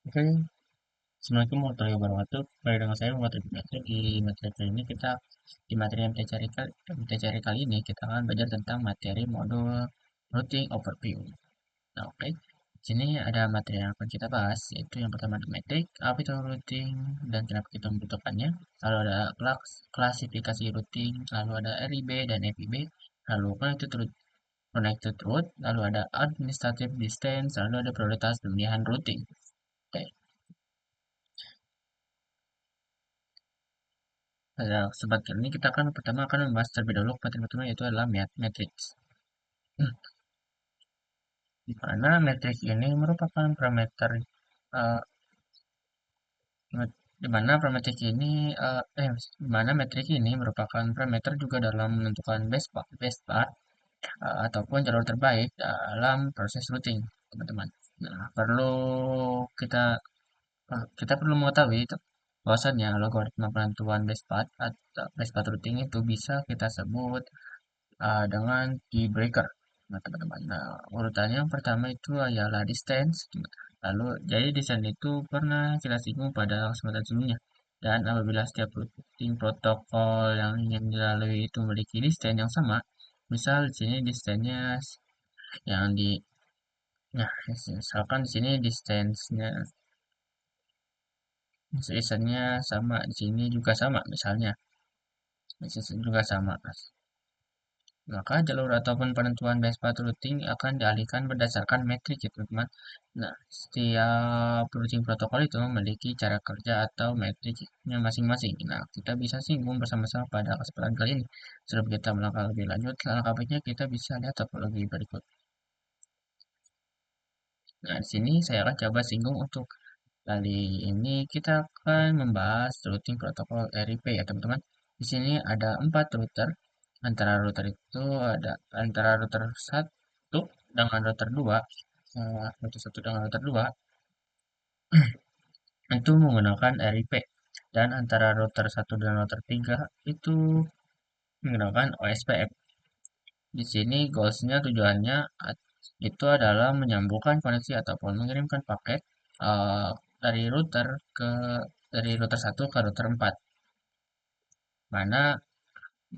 Oke, Assalamualaikum warahmatullahi wabarakatuh. Kembali dengan saya Muhammad Rifki Fikri. Di materi kali ini di materi MT kali ini kita akan belajar tentang materi modul routing overview. Nah, oke. Di sini ada materi yang akan kita bahas, yaitu yang pertama metric, apa itu routing, dan kenapa kita membutuhkannya. Lalu ada klasifikasi routing, lalu ada RIB dan FIB, lalu connected route, lalu ada administrative distance, lalu ada prioritas pemilihan routing. Oke. Pada kesempatan kali ini kita akan pertama akan membahas terlebih dahulu materi pertama yaitu adalah matrix. Di mana matrix ini merupakan parameter eh, di mana parameter ini di mana matrix ini merupakan parameter juga dalam menentukan best path ataupun jalur terbaik dalam proses routing, teman-teman. Nah, kita kita perlu mengetahui bahwasannya algoritma penentuan best path routing itu bisa kita sebut dengan key breaker. Nah, teman-teman. Nah, urutannya yang pertama itu adalah distance. Lalu, jadi distance itu pernah kita singgung pada kesempatan sebelumnya. Dan apabila setiap routing protokol yang ingin dilalui itu memiliki distance yang sama, misal di sini distance-nya yang di nah, misalkan di sini distance-nya sama, di sini juga sama misalnya. Distance juga sama. Maka jalur ataupun penentuan best path routing akan dialihkan berdasarkan metrik ya teman-teman. Nah, setiap routing protokol itu memiliki cara kerja atau metriknya masing-masing. Nah, kita bisa singgung bersama-sama pada kesempatan kali ini. Sebelum kita melangkah lebih lanjut, langkah baiknya kita bisa lihat topologi berikut. Nah, di sini saya akan coba singgung untuk kali ini kita akan membahas routing protokol RIP ya teman-teman. Di sini ada 4 router. Antara router satu dengan router 2, router 1 dengan router 2 itu menggunakan RIP. Dan antara router satu dan router 3 itu menggunakan OSPF. Di sini tujuannya itu adalah menyambungkan koneksi ataupun mengirimkan paket eh, dari router ke dari router satu ke router 4. Mana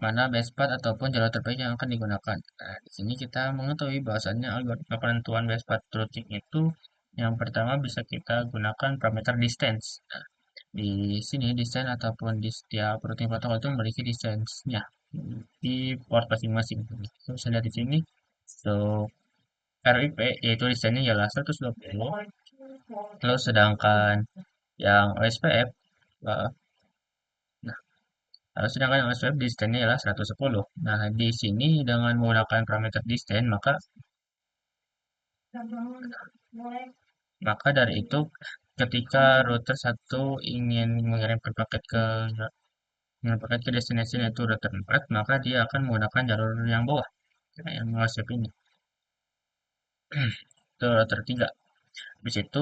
mana best path ataupun jalur terbaik yang akan digunakan. Nah, di sini kita mengetahui bahwasannya algoritma penentuan best path routing itu yang pertama bisa kita gunakan parameter distance. Nah, di sini distance ataupun di setiap routing protokol itu memiliki distance-nya di port masing-masing. So, bisa lihat di sini. So, RIP yaitu distance-nya ialah 120. Lalu sedangkan yang OSPF sedangkan yang OSPF distance-nya ialah 110. Nah, di sini dengan menggunakan parameter distance, maka dari itu ketika router satu ingin mengirim paket ke destinasi yaitu router 4, maka dia akan menggunakan jalur yang bawah, yang OSPF ini. Itu router 3. Habis itu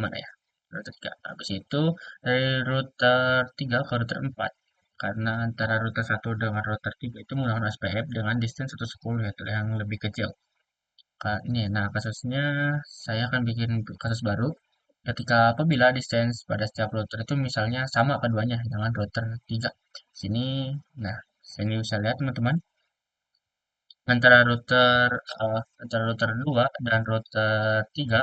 mana ya? Router 3. Habis itu dari router 3 ke router 4. Karena antara router satu dengan router 3 itu menggunakan OSPF dengan distance 110 yaitu yang lebih kecil. Ini, nah kasusnya saya akan bikin kasus baru ketika apabila distance pada setiap router itu misalnya sama keduanya dengan router 3. Sini, nah sini bisa lihat teman-teman antara antara router 2 dan router 3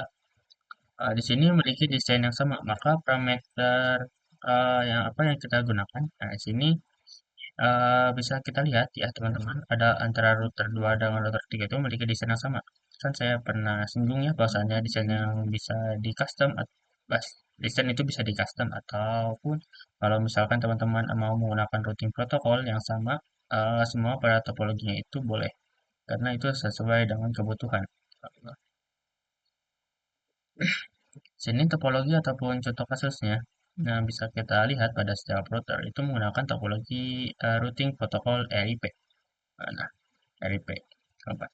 di sini memiliki desain yang sama, maka parameter yang kita gunakan. Nah, di sini bisa kita lihat ya teman-teman, ada antara router 2 dengan router 3 itu memiliki desain yang sama. Kan saya pernah singgung ya bahwasanya desain yang bisa di custom, desain itu bisa di custom ataupun kalau misalkan teman-teman mau menggunakan routing protokol yang sama, semua pada topologinya itu boleh karena itu sesuai dengan kebutuhan. Sini topologi ataupun contoh kasusnya. Nah, bisa kita lihat pada setiap router itu menggunakan topologi routing protokol RIP. Nah, RIP. Keempat.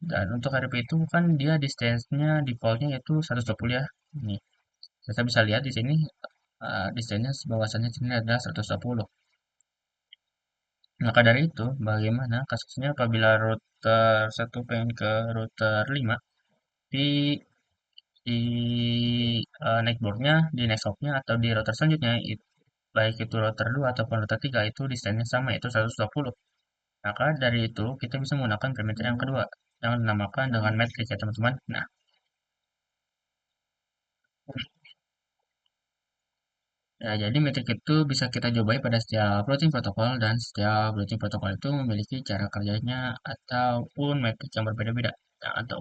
Dan untuk RIP itu kan dia distance-nya default-nya itu 120 ya. Ini. Kita bisa lihat di sini distance-nya bahwasannya sini adalah 120. Maka dari itu, bagaimana kasusnya apabila router satu pengen ke router 5 di di naik boardnya di next hopnya atau di router selanjutnya, baik itu router 2 ataupun router 3 itu distance-nya sama yaitu 120. Maka dari itu kita bisa menggunakan parameter yang kedua yang dinamakan dengan metrik ya teman-teman. Nah, ya, jadi metrik itu bisa kita cobai pada setiap routing protokol dan setiap routing protokol itu memiliki cara kerjanya ataupun metrik yang berbeda-beda. Nah, atau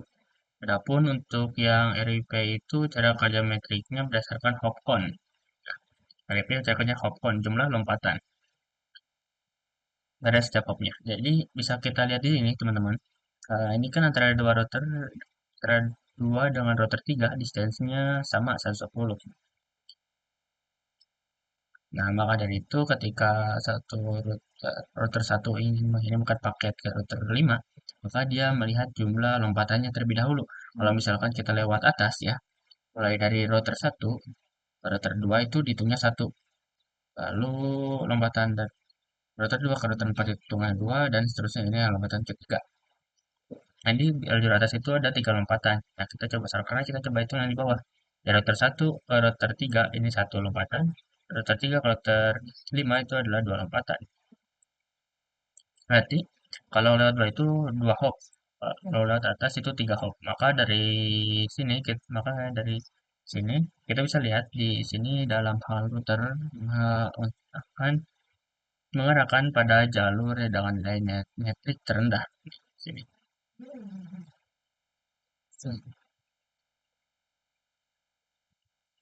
adapun untuk yang RIP itu cara kerja metriknya berdasarkan hop count. RIP cara kerja hop count, jumlah lompatan pada setiap hopnya. Jadi bisa kita lihat di sini teman-teman. Ini kan antara dua router, antara dua dengan router 3, distance-nya sama 110. Nah, maka dari itu ketika satu router satu ingin mengirimkan paket ke router 5, maka dia melihat jumlah lompatannya terlebih dahulu. Kalau misalkan kita lewat atas ya, mulai dari router satu ke router 2 itu dihitungnya satu. Lalu lompatan dari router 2 ke router 4 hitungnya 2 dan seterusnya ini lompatan ketiga. Nah, di jalur atas itu ada tiga lompatan. Nah, kita coba karena kita coba hitung yang di bawah. Dari router satu ke router 3 ini satu lompatan. Router 3 ke router 5 itu adalah dua lompatan. Berarti kalau lewat bawah itu dua hop. Kalau lewat atas itu tiga hop. Maka dari sini kita bisa lihat di sini dalam hal router akan mengarahkan pada jalur dengan nilai metrik terendah. Sini.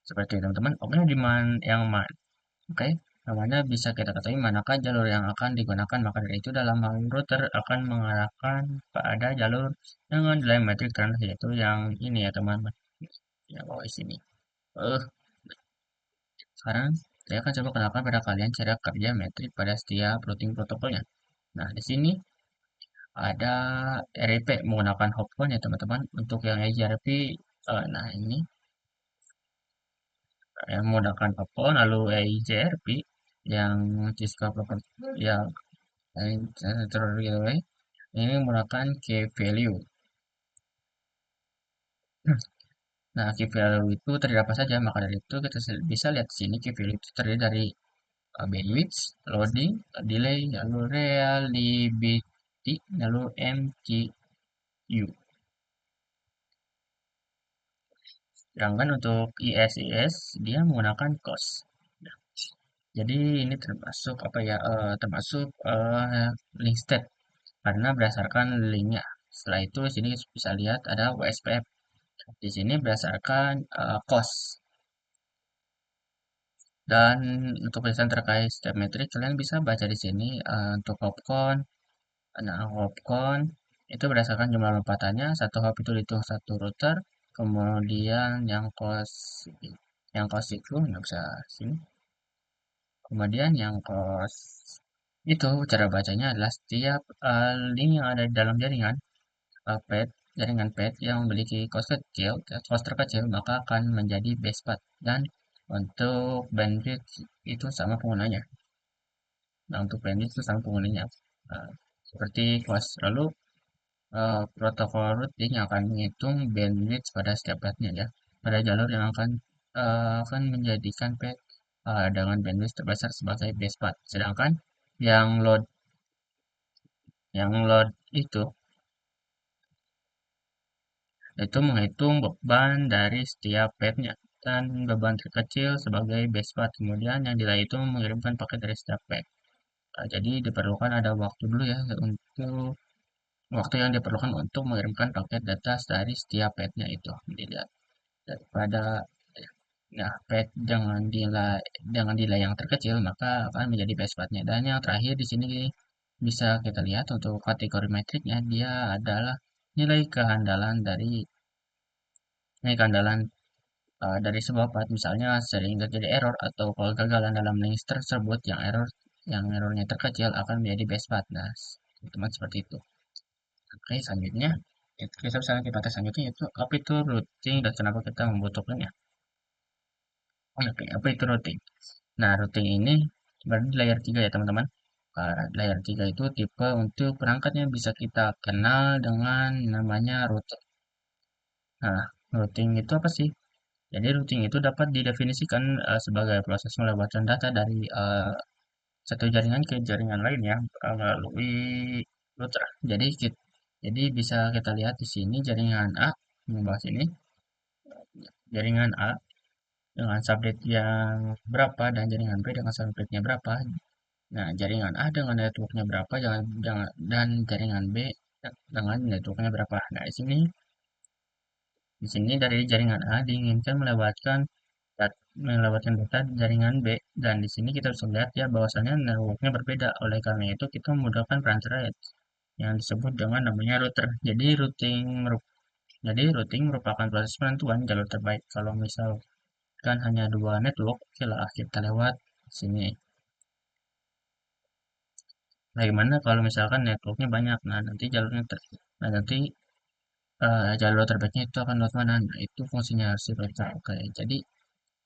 Seperti itu, teman-teman. Oke, di mana yang mana? Oke, namanya bisa kita ketahui manakah jalur yang akan digunakan. Maka dari itu dalam hal router akan mengarahkan pada jalur dengan nilai metrik terendah yaitu yang ini ya teman-teman. Ya bawah sini. Eh, Sekarang saya akan coba kenalkan pada kalian cara kerja metrik pada setiap routing protokolnya. Nah, di sini ada RIP menggunakan hopcon ya teman-teman. Untuk yang EJRP, nah ini yang menggunakan hopcon, lalu EIJRP yang Cisco Property yang Gateway ini menggunakan key value. Nah, key value itu terdiri apa saja? Maka dari itu kita bisa lihat di sini key value itu terdiri dari bandwidth, loading, delay, lalu reliability, lalu MTU. Sedangkan untuk ISIS dia menggunakan cost. Nah, jadi ini termasuk apa ya? Termasuk link state karena berdasarkan linknya. Setelah itu sini bisa lihat ada WSPF. Di sini berdasarkan cost. Dan untuk penjelasan terkait step metrik kalian bisa baca di sini untuk hopcon. Nah, hopcon itu berdasarkan jumlah lompatannya, satu hop itu dihitung satu router, kemudian yang cost itu nggak bisa sini. Kemudian yang cost itu cara bacanya adalah setiap link yang ada di dalam jaringan pad, jaringan pad yang memiliki cost terkecil maka akan menjadi base path dan untuk bandwidth itu sama penggunanya. Nah, untuk bandwidth itu sama penggunanya. Nah, seperti cost. Lalu protokol routing akan menghitung bandwidth pada setiap pathnya ya, pada jalur yang akan menjadikan path dengan bandwidth terbesar sebagai base path. Sedangkan yang load yang load itu menghitung beban dari setiap pathnya dan beban terkecil sebagai base path. Kemudian yang delay itu mengirimkan paket dari setiap path. Jadi diperlukan ada waktu dulu ya untuk waktu yang diperlukan untuk mengirimkan paket data dari setiap pathnya itu dilihat daripada nah pad dengan delay yang terkecil maka akan menjadi best pathnya dan yang terakhir di sini bisa kita lihat untuk kategori metriknya dia adalah nilai kehandalan dari sebuah path misalnya sering terjadi error atau kegagalan dalam link tersebut yang errornya terkecil akan menjadi best path. Nah teman seperti itu. Oke, selanjutnya kita bisa lanjut pada selanjutnya yaitu apa itu routing dan kenapa kita membutuhkannya. Oke, apa itu routing? Nah, routing ini berada di layer 3 ya teman-teman. Layer 3 itu tipe untuk perangkat yang bisa kita kenal dengan namanya router. Nah, routing itu apa sih? Jadi routing itu dapat didefinisikan sebagai proses melewatkan data dari satu jaringan ke jaringan lain ya melalui router. Jadi bisa kita lihat di sini jaringan A membahas ini jaringan A dengan subnet yang berapa dan jaringan B dengan subnetnya berapa. Nah, jaringan A dengan networknya berapa dan jaringan B dengan networknya berapa. Nah, di sini dari jaringan A diinginkan melewatkan data jaringan B dan di sini kita bisa lihat ya bahwasannya networknya berbeda. Oleh karena itu kita memudahkan perantara yang disebut dengan namanya router. Jadi routing merupakan proses penentuan jalur terbaik. Kalau misalkan hanya dua network, oke lah kita lewat sini. Bagaimana kalau misalkan networknya banyak? Nah nanti jalur terbaiknya itu akan lewat mana? Nah itu fungsinya harus kita. Oke, jadi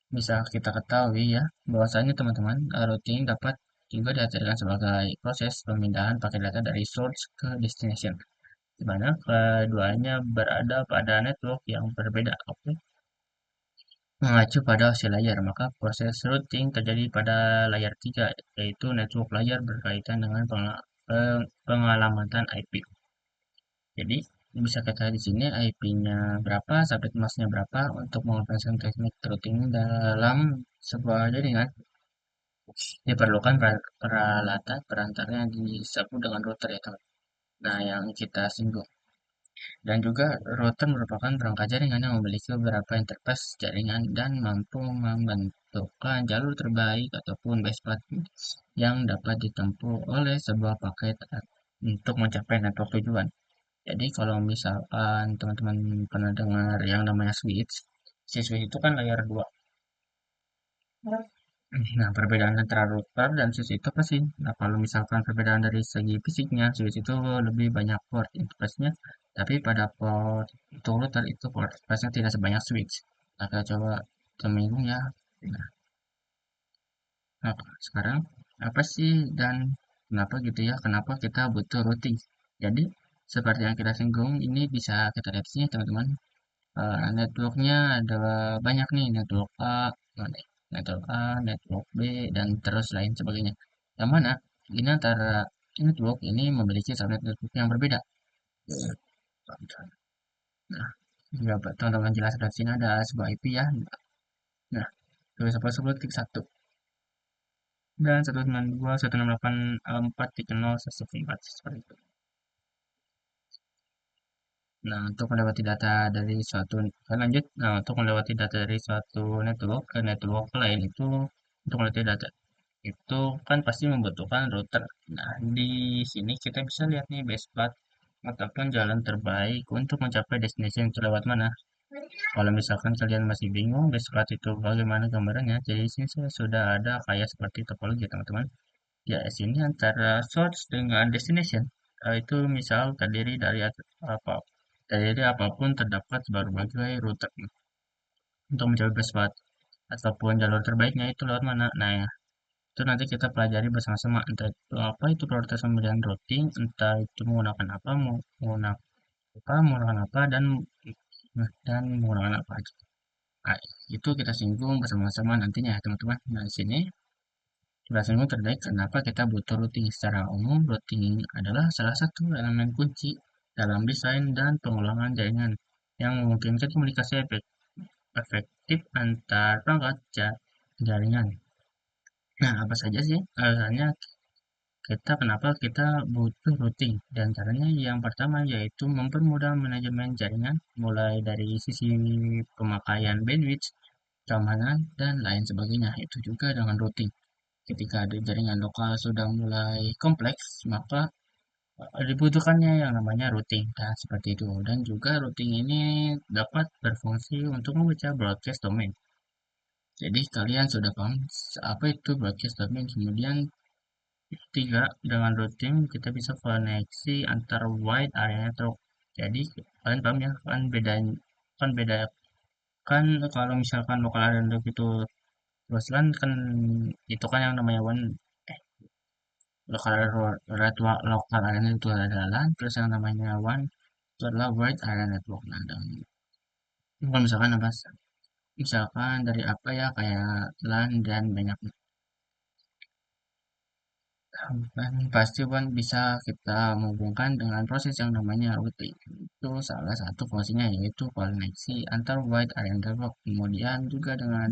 bisa kita ketahui ya bahwasanya teman-teman routing dapat juga diartikan sebagai proses pemindahan paket data dari source ke destination, di mana keduanya berada pada network yang berbeda. Oke, mengacu pada hasil layar, maka proses routing terjadi pada layar 3, yaitu network layar berkaitan dengan pengalamatan IP. Jadi bisa kita lihat di sini IP-nya berapa, subnet masknya berapa untuk mengoperasikan teknik routing dalam sebuah jaringan. Diperlukan peralatan perantara yang disebut dengan router ya teman. Nah yang kita singgung. Dan juga router merupakan perangkat jaringan yang memiliki beberapa interface jaringan dan mampu membentukkan jalur terbaik ataupun best path yang dapat ditempuh oleh sebuah paket untuk mencapai network tujuan. Jadi kalau misalkan teman-teman pernah dengar yang namanya switch, si switch itu kan layer 2. Nah, perbedaan antara router dan switch itu apa sih? Nah, kalau misalkan perbedaan dari segi fisiknya, switch itu lebih banyak port interface-nya, tapi pada port untuk router itu port interface-nya tidak sebanyak switch. Nah, kita coba tersinggung ya. Nah, nah, sekarang apa sih dan kenapa gitu ya? Kenapa kita butuh routing? Jadi, seperti yang kita singgung, ini bisa kita lihat sini teman-teman. Networknya ada banyak nih, network A, mana ya? Network A, network B, dan terus lain sebagainya. Yang mana ini antara network ini memiliki subnet network yang berbeda. Nah, jika teman-teman jelas dari sini ada sebuah IP ya. Nah, 210.1 dan 192.168.4.0 seperti itu. Nah, untuk melewati data dari suatu lanjut. Nah, untuk melewati data dari suatu network ke network lain untuk melewati data itu kan pasti membutuhkan router. Nah, di sini kita bisa lihat nih best path ataupun jalan terbaik untuk mencapai destination itu lewat mana. Kalau misalkan kalian masih bingung best path itu bagaimana gambarannya, jadi di sini saya sudah ada kayak seperti topologi teman-teman. Ya, sini antara source dengan destination itu misal apa terdiri apapun terdapat berbagai rute untuk mencapai best path ataupun jalur terbaiknya itu lewat mana. Nah, ya, itu nanti kita pelajari bersama-sama entah itu apa itu prioritas pemilihan routing, entah itu menggunakan apa dan menggunakan apa aja. Nah, itu kita singgung bersama-sama nantinya ya teman-teman. Nah, di sini kita singgung terkait kenapa kita butuh routing. Secara umum, routing adalah salah satu elemen kunci dalam desain dan pengulangan jaringan yang memungkinkan komunikasi efektif antar perangkat jaringan. Nah, apa saja sih alasannya kenapa kita butuh routing? Dan caranya yang pertama yaitu mempermudah manajemen jaringan mulai dari sisi pemakaian bandwidth, keamanan, dan lain sebagainya. Itu juga dengan routing. Ketika ada jaringan lokal sudah mulai kompleks, maka dibutuhkannya yang namanya routing. Dan seperti itu. Dan juga routing ini dapat berfungsi untuk membaca broadcast domain. Jadi kalian sudah paham apa itu broadcast domain. Kemudian tiga, dengan routing kita bisa koneksi antar wide area network. Jadi kalian paham ya kan beda kan kalau misalkan lokal area network itu luas kan itu kan yang namanya one lokal lokal area itu adalah LAN, terus yang namanya one itu adalah wide area network. Nah, dan kalau misalkan apa Misalkan dari apa ya, kayak LAN dan banyak. Dan pasti kan bisa kita menghubungkan dengan proses yang namanya routing. Itu salah satu fungsinya yaitu koneksi antar wide area network. Kemudian juga dengan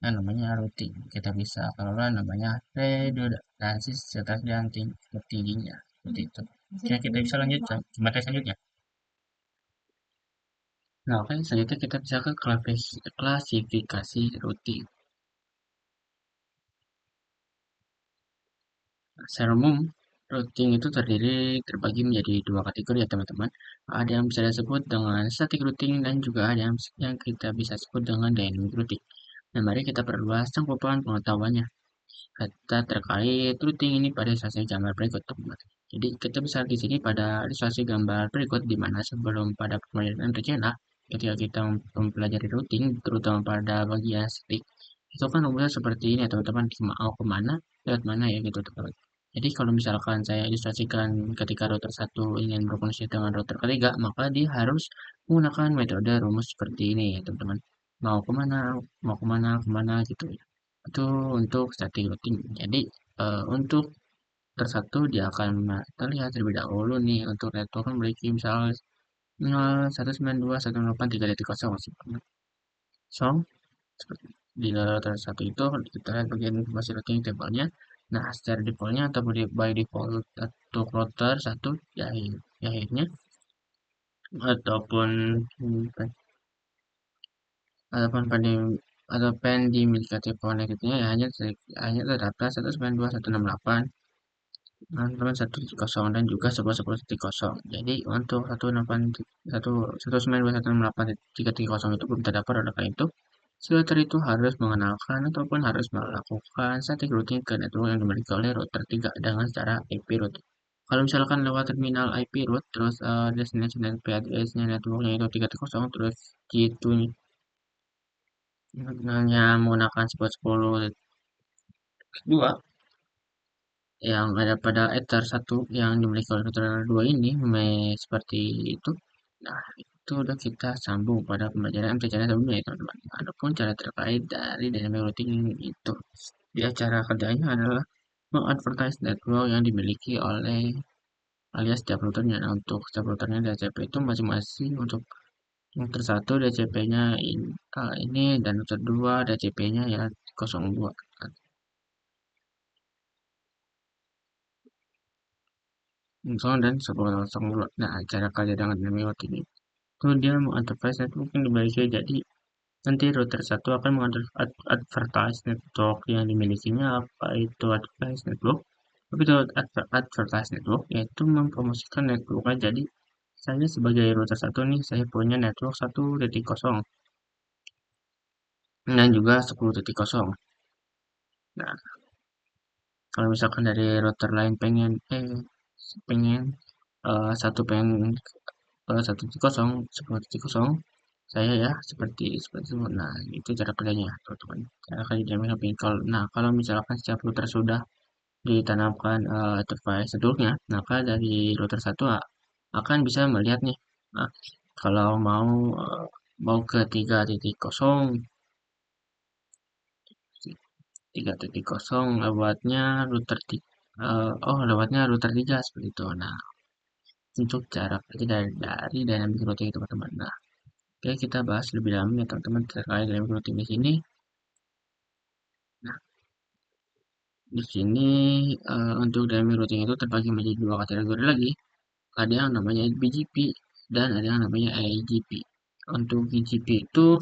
yang namanya routing. Kita bisa kelola namanya redundansi serta dan tingginya. Seperti itu. Oke, kita bisa lanjut ke materi selanjutnya. Nah, oke, selanjutnya kita bisa ke klasifikasi routing. Secara umum, routing itu terbagi menjadi dua kategori ya teman-teman. Ada yang bisa disebut dengan static routing dan juga ada yang kita bisa sebut dengan dynamic routing. Nah, mari kita perluas cakupan pengetahuannya. Kita terkait routing ini pada ilustrasi gambar berikut teman-teman. Jadi kita bisa di sini pada ilustrasi gambar berikut di mana sebelum pada pembelajaran rencana ketika kita mempelajari routing terutama pada bagian static itu kan umumnya seperti ini ya teman-teman, mau kemana lewat mana ya gitu teman-teman. Jadi kalau misalkan saya ilustrasikan ketika router satu ingin berfungsi dengan router ketiga, maka dia harus menggunakan metode rumus seperti ini ya teman-teman. Mau kemana, mau kemana, kemana gitu ya. Itu untuk static routing. Jadi untuk router satu dia akan terlihat terlebih dahulu nih untuk network memiliki misalnya 192.168.3.0 song seperti di router satu itu kita lihat bagian informasi routing tabelnya. Nah, secara defaultnya atau by default untuk router satu ya, ya akhirnya ataupun ataupun pada ataupun di milikatif connectednya ya hanya terdaftar 192.168 teman-teman 1.0 dan juga 11.10.0. Jadi untuk 192.168.3.0 itu belum terdapat oleh karena itu filter itu harus mengenalkan ataupun harus melakukan static routing ke network yang dimiliki oleh router 3 dengan cara IP route. Kalau misalkan lewat terminal IP route, terus destination IP address-nya networknya itu 3.0, terus gitu hanya menggunakan 10.10.2 yang ada pada Ether satu yang dimiliki oleh router 2 ini seperti itu. Nah, itu udah kita sambung pada pembelajaran MT-nya sebelumnya ya teman-teman. Adapun cara terkait dari dynamic routing itu di acara kerjanya adalah mengadvertise network yang dimiliki oleh alias setiap routernya. Nah, untuk setiap routernya DHCP itu masing-masing untuk router satu DHCP-nya ini dan router 2 DHCP-nya ya 02. Dan 10.02. Nah, cara kerja dengan dynamic routing itu dia mengadvertise network yang dimiliki. Jadi nanti router satu akan mengadvertise network yang dimilikinya apa itu advertise network. Tapi itu advertise network yaitu mempromosikan networknya. Jadi saya sebagai router satu nih saya punya network 1.0 dan juga 10.0. Nah, kalau misalkan dari router lain pengen satu pengen 1.0 10.0 saya ya seperti itu. Nah, itu cara kerjanya teman-teman, cara kerja jamming happening call. Nah, kalau misalkan setiap router sudah ditanamkan device seluruhnya, maka dari router satu akan bisa melihat nih, nah, kalau mau ke 3.0 3.0 lewatnya router 3 seperti itu. Nah, untuk cara kerja dari dynamic routing teman-teman. Nah, oke, kita bahas lebih dalam ya teman-teman terkait dynamic routing di sini. Nah, di sini untuk dynamic routing itu terbagi menjadi dua kategori lagi. Ada yang namanya BGP dan ada yang namanya AIGP. Untuk BGP itu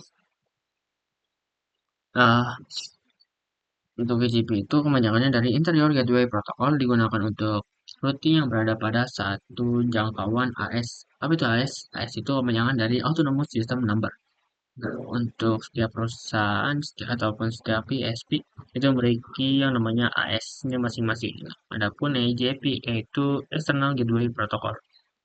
uh, untuk BGP itu kepanjangannya dari Interior Gateway Protocol digunakan untuk routing yang berada pada satu jangkauan AS. Apa itu AS? AS itu kepanjangan dari Autonomous System Number. Untuk setiap perusahaan ataupun setiap PSP itu memiliki yang namanya AS-nya masing-masing. Adapun AJP yaitu External Gateway Protocol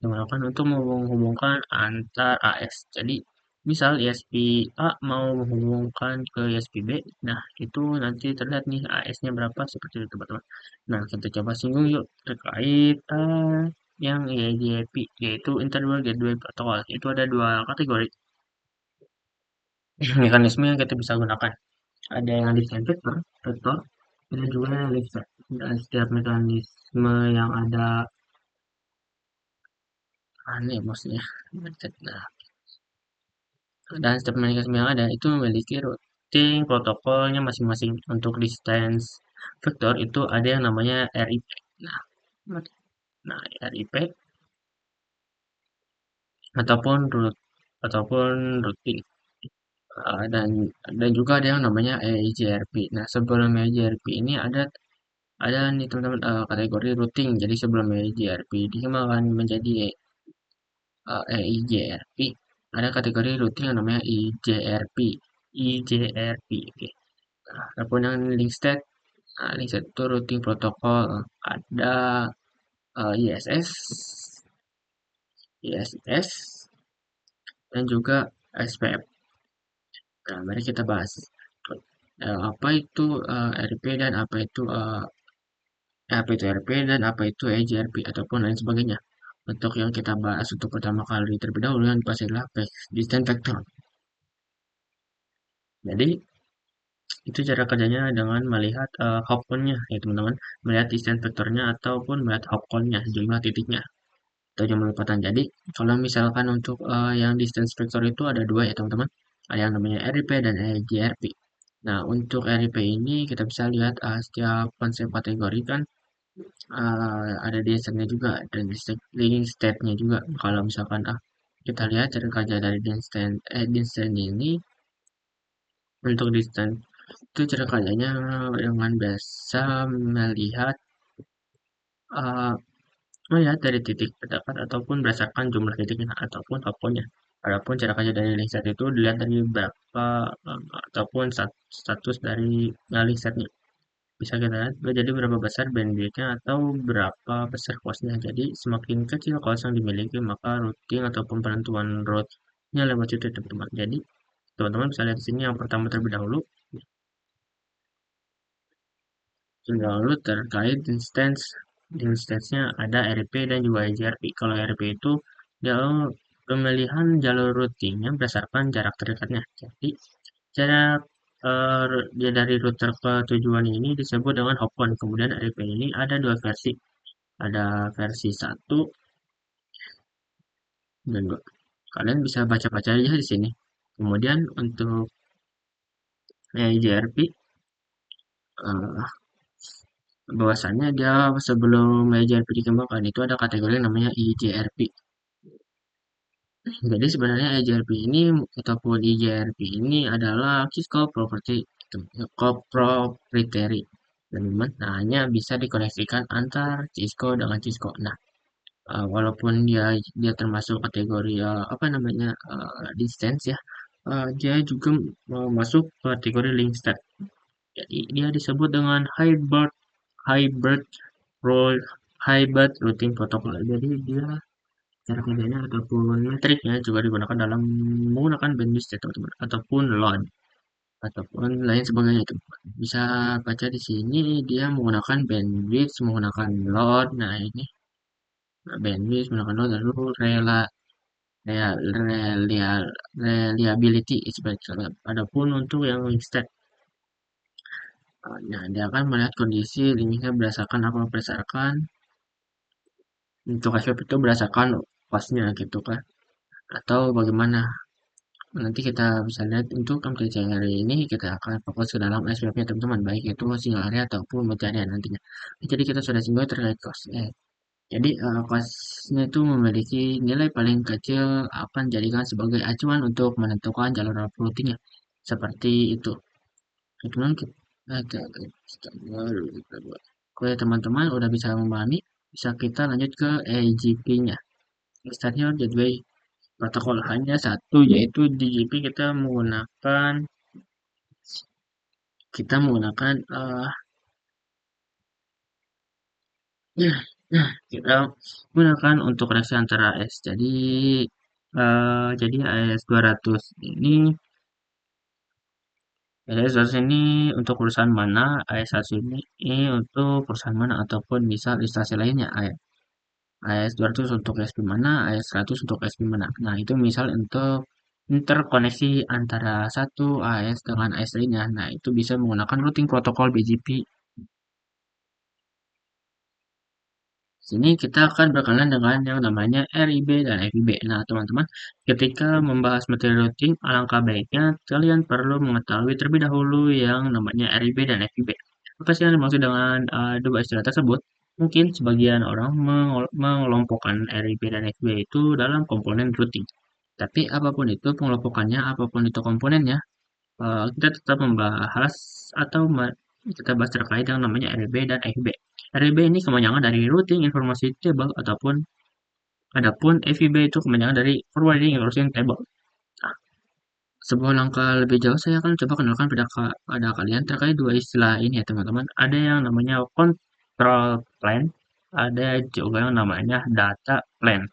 digunakan untuk menghubungkan antar AS. Jadi misal ISP A mau menghubungkan ke ISP B, nah itu nanti terlihat nih AS-nya berapa seperti itu teman-teman. Nah kita coba singgung yuk terkait yang AJP yaitu Internal Gateway Protocol. Itu ada dua kategori. Mekanisme yang kita bisa gunakan. Ada yang desain vektor, ada juga yang list. Dan setiap mekanisme yang ada aneh maksudnya. Nah, dan setiap mekanisme yang ada itu memiliki routing protokolnya masing-masing. Untuk distance vektor itu ada yang namanya RIP. Nah, nah RIP ataupun routing. Dan juga ada yang namanya EIGRP. Nah, sebelum EIGRP ini ada nih teman-teman kategori routing. Jadi sebelum EIGRP dia akan menjadi EIGRP. Ada kategori routing yang namanya IJRP. IJRP. Oke. Nah, adapun yang link state, nah, link state itu routing protokol. Ada ISS, ISS, dan juga SPF. Nah, mari kita bahas apa itu RP dan apa itu RP dan apa itu EJRP ataupun lain sebagainya. Untuk yang kita bahas untuk pertama kali terlebih dahulu yang pasti adalah distance vector. Jadi itu cara kerjanya dengan melihat hopcon-nya ya teman-teman, melihat distance vektornya ataupun melihat hopcon-nya, jumlah titiknya atau jumlah lipatan. Jadi kalau misalkan untuk yang distance vector itu ada dua ya teman-teman, ada yang namanya RIP dan EJRP. Nah untuk RIP ini kita bisa lihat setiap konsep kategori kan ada distance-nya juga dan leading state-nya juga. Kalau misalkan kita lihat cara kerja dari distance ini untuk distance itu cara kerjanya dengan biasa melihat eh, melihat dari titik terdekat ataupun berdasarkan jumlah titiknya ataupun tokonya. Adapun cara kerja dari link set itu dilihat dari berapa ataupun status dari link setnya. Bisa kita lihat jadi berapa besar bandwidthnya atau berapa besar cost-nya. Jadi semakin kecil cost yang dimiliki maka routing ataupun penentuan route-nya lewat situ teman-teman. Jadi teman-teman bisa lihat di sini yang pertama terlebih dahulu. Lalu terkait instance-nya ada RP dan juga IGRP. Kalau RP itu dalam pemilihan jalur routingnya berdasarkan jarak terdekatnya. Jadi jarak dia dari router ke tujuan ini disebut dengan hopcon. Kemudian RP ini ada dua versi. Ada versi satu dan 2. Kalian bisa baca-baca aja di sini. Kemudian untuk IGRP bahwasannya dia sebelum IGRP dikembangkan itu ada kategori yang namanya IJRP. Jadi sebenarnya EJRP ini ataupun IJRP ini adalah Cisco property proprietary teman-teman. Nah, hanya bisa dikoneksikan antar Cisco dengan Cisco. Nah, walaupun dia termasuk kategori apa namanya distance ya, dia juga masuk kategori link state. Jadi dia disebut dengan hybrid role hybrid routing protocol. Jadi dia cara kerjanya ataupun metriknya juga digunakan dalam menggunakan bandwidth ya teman-teman ataupun load ataupun lain sebagainya itu bisa baca di sini dia menggunakan bandwidth menggunakan load. Nah ini bandwidth menggunakan load lalu rela, real, reliability sebenarnya. Adapun untuk yang state nah dia akan melihat kondisi linknya berdasarkan apa berdasarkan untuk aspek itu berdasarkan pasnya gitu kan atau bagaimana. Nanti kita bisa lihat untuk MTC hari ini kita akan fokus ke dalam SPF-nya teman-teman, baik itu single area ataupun pencarian nantinya. Jadi kita sudah singgung terkait cost. Jadi cost-nya itu memiliki nilai paling kecil akan dijadikan sebagai acuan untuk menentukan jalur routingnya. Seperti itu. Teman-teman oke teman-teman udah bisa memahami, bisa kita lanjut ke AGP-nya. Startnya gateway protokol hanya satu yaitu di GP kita menggunakan ya, kita gunakan untuk reaksi antara AS. Jadi AS 200 ini untuk perusahaan mana, AS 100 ini untuk perusahaan mana ataupun misal instansi lainnya. AS 200 untuk SP mana, AS 100 untuk SP mana. Nah, itu misal untuk interkoneksi antara satu AS dengan AS lainnya. Nah, itu bisa menggunakan routing protokol BGP. Sini kita akan berkenalan dengan yang namanya RIB dan FIB. Nah, teman-teman, ketika membahas materi routing, alangkah baiknya kalian perlu mengetahui terlebih dahulu yang namanya RIB dan FIB. Apa sih yang dimaksud dengan dua istilah tersebut? Mungkin sebagian orang mengelompokkan RIB dan FIB itu dalam komponen routing. Tapi apapun itu pengelompokannya, apapun itu komponennya, kita tetap membahas atau kita bahas terkait yang namanya RIB dan FIB. RIB ini kepanjangan dari Routing Information Table ataupun adapun FIB itu kepanjangan dari Forwarding Information Table. Nah, sebuah langkah lebih jauh saya akan coba kenalkan pada kalian terkait dua istilah ini ya teman-teman. Ada yang namanya control plan, ada juga yang namanya data plan.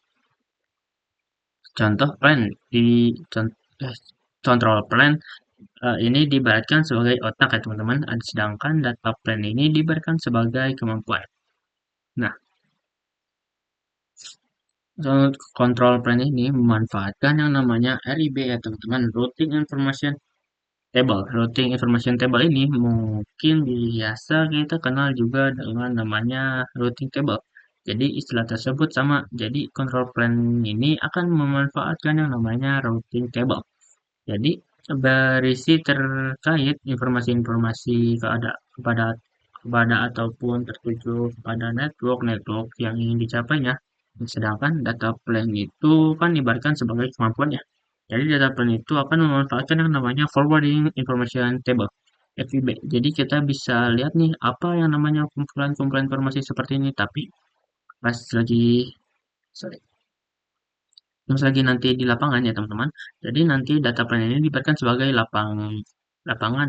Contoh plan di control plan ini diibaratkan sebagai otak ya teman-teman, sedangkan data plan ini diibaratkan sebagai kemampuan. Nah, control plan ini memanfaatkan yang namanya RIB ya teman-teman, Routing Information Table. Routing Information Table ini mungkin biasa kita kenal juga dengan namanya Routing Table. Jadi istilah tersebut sama. Jadi control plan ini akan memanfaatkan yang namanya Routing Table. Jadi berisi terkait informasi-informasi kepada kepada ataupun tertuju kepada network yang ingin dicapainya. Sedangkan data plan itu kan ibaratkan sebagai kemampuannya. Jadi data plan itu akan memanfaatkan yang namanya forwarding information table. FIB. Jadi kita bisa lihat nih apa yang namanya kumpulan-kumpulan informasi seperti ini. Tapi pas lagi sorry, pas lagi nanti di lapangan ya teman-teman. Jadi nanti data plan ini diberikan sebagai lapangan.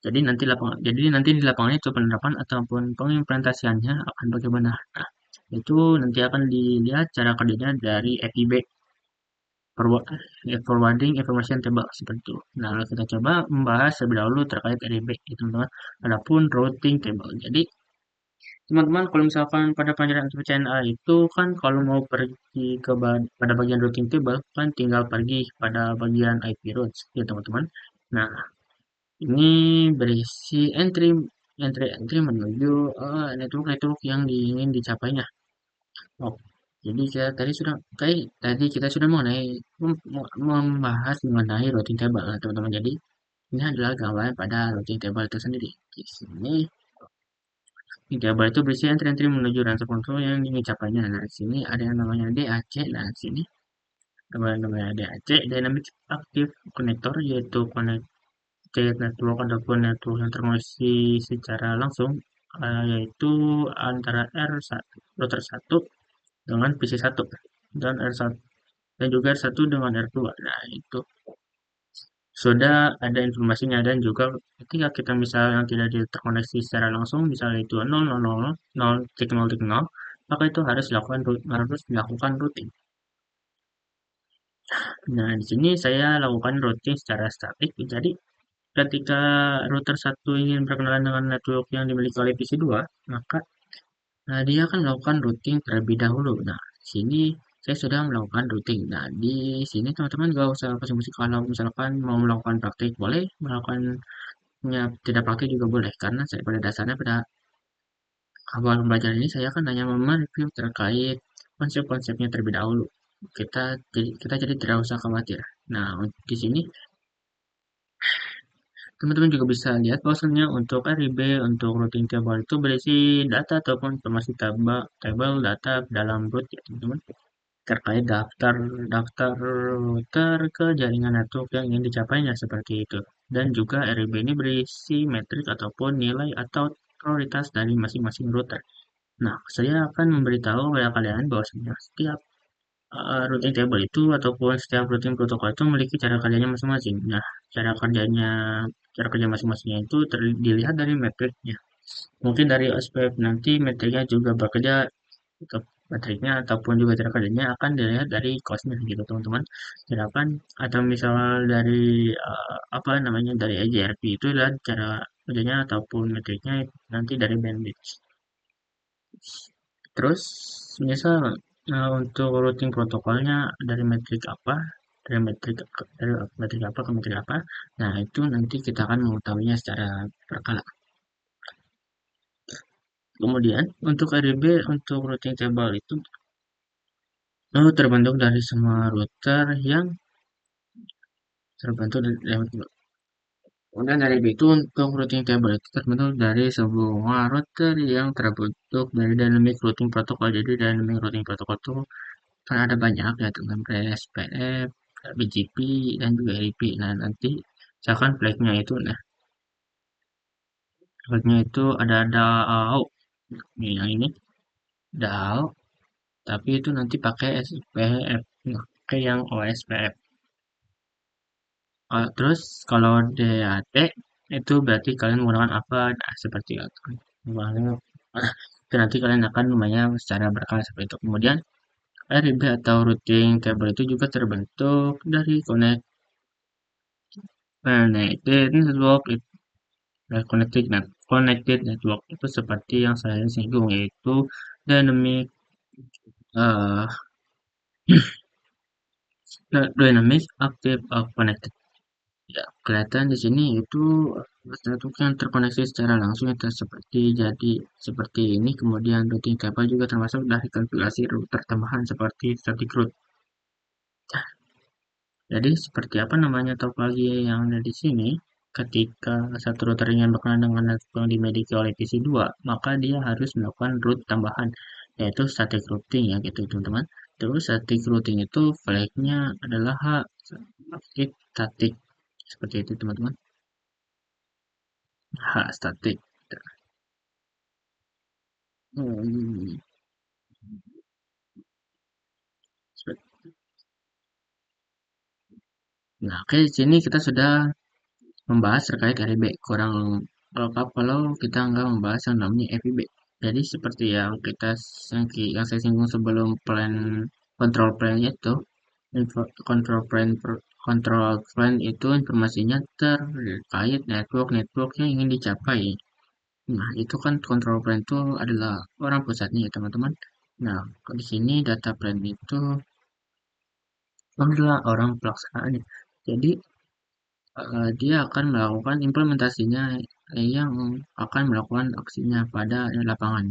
Jadi nanti di lapangan itu penerapan ataupun pengimplementasiannya akan bagaimana. Nah, itu nanti akan dilihat cara kerjanya dari FIB Forwarding Information Table seperti itu. Nah, kita coba membahas terlebih dahulu terkait RIB itu teman-teman. Adapun routing table. Jadi teman-teman kalau misalkan pada pelajaran SPCNA itu kan kalau mau pergi pada bagian routing table kan tinggal pergi pada bagian IP routes ya teman-teman. Nah, ini berisi entry menuju network-network yang ingin dicapainya. Oh, jadi tadi kita sudah membahas mengenai routing table, teman-teman. Jadi ini adalah gambaran pada routing table itu sendiri. Di sini routing table itu berisi entry-entry menuju rantai kontrol yang ingin dicapainya. Nah, di sini ada yang namanya DAC. Nah, di sini namanya DAC, Dynamic Active Connector, yaitu network ataupun network yang terkoneksi secara langsung, yaitu antara router 1 dengan PC1 dan R1 dan juga R1 dengan R2. Nah, itu sudah ada informasinya dan juga ketika kita misalnya tidak terkoneksi secara langsung, misalnya itu 0, maka itu harus dilakukan routing. Nah, di sini saya lakukan routing secara statik. Jadi ketika router 1 ingin berkenalan dengan network yang dimiliki oleh PC2, maka dia akan melakukan routing terlebih dahulu. Nah, di sini saya sudah melakukan routing. Nah, di sini teman-teman gak usah pusing-pusing kalau misalkan mau melakukan praktik boleh, melakukannya tidak praktik juga boleh. Karena saya pada dasarnya pada awal pembelajaran ini saya akan hanya mereview terkait konsep-konsepnya terlebih dahulu. Kita jadi tidak usah khawatir. Nah, di sini teman-teman juga bisa lihat bahwasannya untuk RIB, untuk routing table itu berisi data ataupun informasi table data dalam root ya teman-teman. Terkait daftar daftar router ke jaringan network yang ingin dicapainya seperti itu. Dan juga RIB ini berisi metrik ataupun nilai atau prioritas dari masing-masing router. Nah, saya akan memberitahu kepada kalian bahwasanya setiap routing table itu ataupun setiap routing protokol itu memiliki cara kerjanya masing-masing. Nah, cara kerja masing-masingnya itu dilihat dari metriknya. Mungkin dari aspek nanti metriknya juga bekerja untuk metriknya ataupun juga cara kerjanya akan dilihat dari costnya gitu teman-teman. Sedangkan atau misal dari apa namanya dari EJRP itu adalah cara kerjanya ataupun metriknya nanti dari bandwidth. Terus misal untuk routing protokolnya dari metrik apa? dari metrik apa ke metrik apa. Nah, itu nanti kita akan mengetahuinya secara berkala. Kemudian untuk RDB untuk routing table itu terbentuk dari semua router yang terbentuk dari kemudian dari itu untuk routing table itu terbentuk dari sebuah router yang terbentuk dari dynamic routing protocol. Jadi dynamic routing protocol itu kan ada banyak ya dengan PSPF, BGP, dan juga IP. Nah nanti misalkan flagnya itu, nah flagnya itu ada DAO. Nih, yang ini DAO, tapi itu nanti pakai SPF, nah, pakai yang OSPF. Terus kalau DAT itu berarti kalian menggunakan apa? Nah, seperti itu. Menggunakan itu nanti kalian akan lumayan secara berkala seperti itu. Kemudian RIB atau routing table itu juga terbentuk dari connected network. Connected network itu seperti yang saya singgung, yaitu dynamic uh, dynamic active connected. Ya, kelihatan di sini itu status yang terkoneksi secara langsung itu seperti ini. Kemudian routing table juga termasuk dari konfigurasi router tambahan seperti static route. Jadi seperti apa namanya topologi yang ada di sini? Ketika satu router ingin berkenalan dengan network yang dimiliki oleh PC2, maka dia harus melakukan route tambahan, yaitu static routing ya gitu teman-teman. Terus static routing itu flagnya adalah static seperti itu teman-teman. Static. Hmm, Nah, oke, di sini kita sudah membahas terkait RIB. Kurang lengkap kalau kita nggak membahas yang namanya FIB. Jadi seperti yang yang saya singgung sebelum control plan itu, control plan itu informasinya terkait network yang ingin dicapai. Nah, itu kan control plan itu adalah orang pusatnya ya teman-teman. Nah, di sini data plan itu adalah orang pelaksanaannya. Jadi dia akan melakukan implementasinya yang akan melakukan aksinya pada lapangan.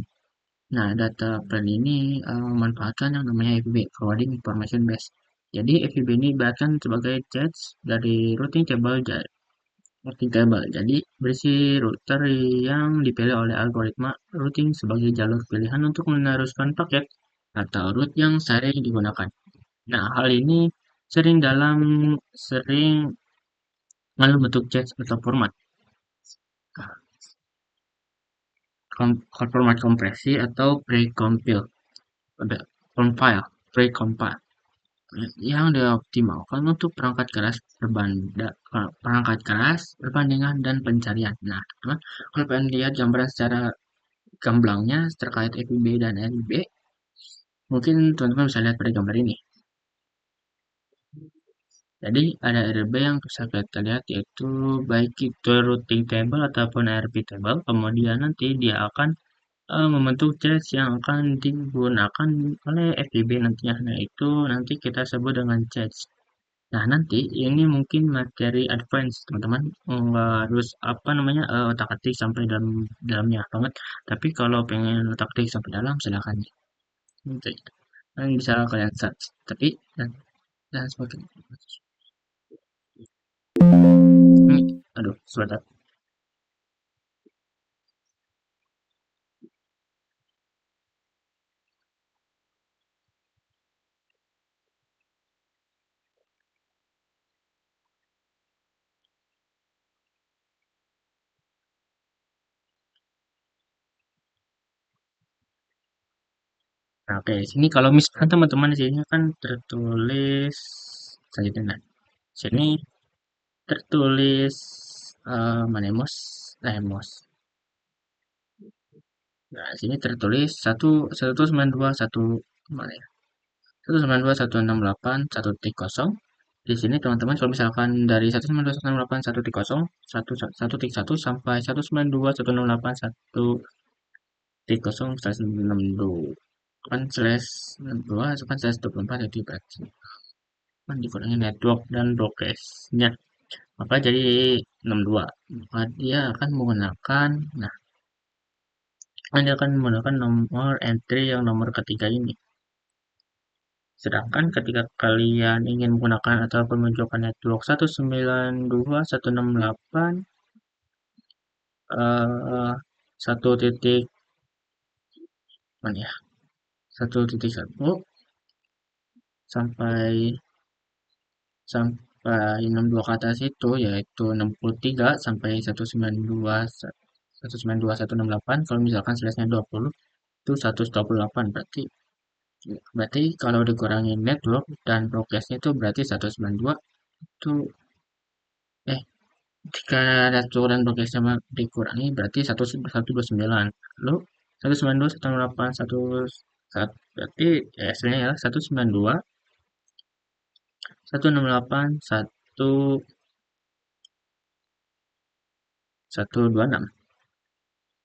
Nah, data plan ini memanfaatkan yang namanya FIB, Forwarding Information Base. Jadi, FIB ini bahkan sebagai cache dari routing table. Jadi, berisi router yang dipilih oleh algoritma routing sebagai jalur pilihan untuk meneruskan paket atau route yang sering digunakan. Nah, hal ini sering dalam bentuk cache atau format kompresi atau precompile, ada compile, precompile yang dioptimalkan untuk perangkat keras, perbandingan dan pencarian. Nah, teman, kalau pengen lihat gambaran secara gamblangnya terkait FIB dan RIB, mungkin teman-teman bisa lihat pada gambar ini. Jadi ada RIB yang bisa kita lihat yaitu baik itu routing table ataupun RP table. Kemudian nanti dia akan membentuk cache yang akan digunakan oleh FIB nantinya. Nah, itu nanti kita sebut dengan cache. Nah, nanti ini mungkin materi advance, teman-teman. Nggak harus apa namanya otak-atik sampai dalamnya banget. Tapi kalau pengen otak-atik sampai dalam, silakan. Nanti kan bisa kalian search. Tapi dan sebagainya. Aduh, sebentar. Nah, oke, sini kalau misalkan teman-teman di sini kan tertulis selanjutnya. Nah, sini tertulis Manemos, Lemos. Nah, sini tertulis 192.1 mana ya? 192.168.1.0. Di sini teman-teman kalau misalkan dari 192.168.1.0 1.1 sampai 192.168.1.0/62 kan slash 62 itu kan slash 24 jadi berarti. kan dikurangi network dan broadcast-nya. Maka jadi 62. Maka dia akan menggunakan, nah, dia akan menggunakan nomor entry yang nomor ketiga ini. Sedangkan ketika kalian ingin menggunakan ataupun menunjukkan network 192.168 eh, 1 titik mana ya? 1.1 sampai sampai 62 ke atas itu yaitu 63 sampai 192.168. Kalau misalkan slash-nya 20 itu 128, berarti berarti kalau dikurangi network dan progressnya itu berarti 192 itu jika network dan progressnya dikurangi berarti 129. Lalu 192 168 berarti ya hasilnya ya 192 168 126.